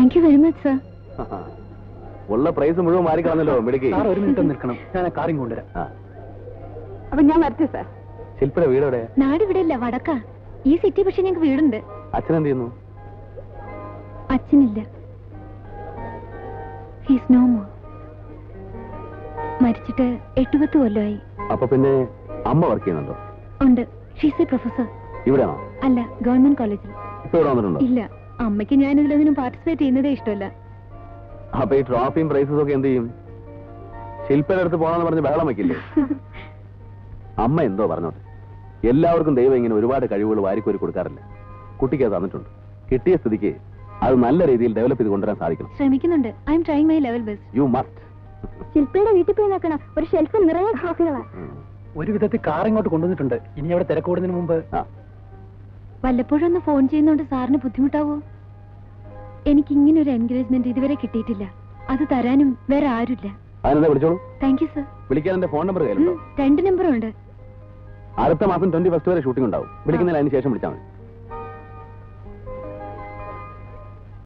Thank you very much sir. ഉള്ള price മുഴുവൻ മാറിക്കാണല്ലോ മിടുക്കി. ഒരു മിനിറ്റ് നിൽക്കണം, ഞാൻ കാറിങ് കൊണ്ടുവരാം. അപ്പൊ ഞാൻ വരട്ടെ സാർ. ശില്പയുടെ വീട് എവിടെ? നാട് ഇവിടെ ഇല്ല, വടക്കാ. ഈ സിറ്റി പക്ഷെ ഞങ്ങൾക്ക് വീടുണ്ട്. അച്ഛൻ എന്ത് ചെയ്യുന്നു? അച്ഛനില്ല, ഹീസ് നോ മോർ. മരിച്ചിട്ട് 8-10 കൊല്ലമായി. അപ്പൊ പിന്നെ അമ്മ വർക്ക് ചെയ്യുന്നുണ്ടോ? ഉണ്ട്, ഷീസ് എ പ്രൊഫസർ. ഇവിടെയാണോ? അല്ല, ഗവൺമെന്റ് കോളേജിൽ. ഇപ്പൊ ഇവിടെ വന്നിട്ടുണ്ടോ? ഇല്ല, അമ്മയ്ക്ക് ഞാൻ ഇതിലൊന്നും പാർട്ടിസിപ്പേറ്റ് ചെയ്യുന്നതേ ഇഷ്ടമല്ല. അപ്പൊ ഈ ട്രോഫിയും പ്രൈസസും ഒക്കെ എന്ത് ചെയ്യും? ശില്പയുടെ അടുത്ത് പോകണമെന്ന് പറഞ്ഞ് ബഹളം വയ്ക്കില്ലേ? അമ്മ എന്തോ പറഞ്ഞോട്ടെ, എല്ലാവർക്കും ദൈവം ഇങ്ങനെ ഒരുപാട് കഴിവുകൾ വാരിക്കോരി കൊടുക്കാറില്ല. കുട്ടിക്ക് അത് തന്നിട്ടുണ്ട്. കിട്ടിയ സ്ഥിതിക്ക് അത് നല്ല രീതിയിൽ ഡെവലപ്പ് ചെയ്ത് കൊണ്ടുവരാൻ സാധിക്കണം. ശ്രമിക്കുന്നുണ്ട്. I am trying my level best. You must. ശില്പയുടെ വീട്ടിൽ പോയി നോക്കണം, ഒരു ഷെൽഫ് നിറയെ ട്രോഫികളാണ്. ഒരു വിധത്തിൽ കാർ ഇങ്ങോട്ട് കൊണ്ടുവന്നിട്ടുണ്ട്. ഇനി അവിടെ തിരക്കൂടുന്നതിന് മുമ്പ് വല്ലപ്പോഴും ഒന്ന് ഫോൺ ചെയ്യുന്നോണ്ട് സാറിന് ബുദ്ധിമുട്ടാവോ? എനിക്ക് ഇങ്ങനെ ഒരു എൻകറേജ്മെന്റ് ഇതുവരെ കിട്ടിയിട്ടില്ല. അത് തരാനും വേറെ ആരുമില്ല. അതിനെന്താ വിളിച്ചോളൂ. Thank you sir. വിളിക്കാൻ എന്റെ ഫോൺ നമ്പർ കയ്യിലുണ്ടോ? 2 നമ്പറും ഉണ്ട്. അടുത്ത മാസം 21 വരെ ഷൂട്ടിംഗ് ഉണ്ടാവും. വിളിക്കുന്നതിന് അതിന് ശേഷം വിളിച്ചാൽ മതി.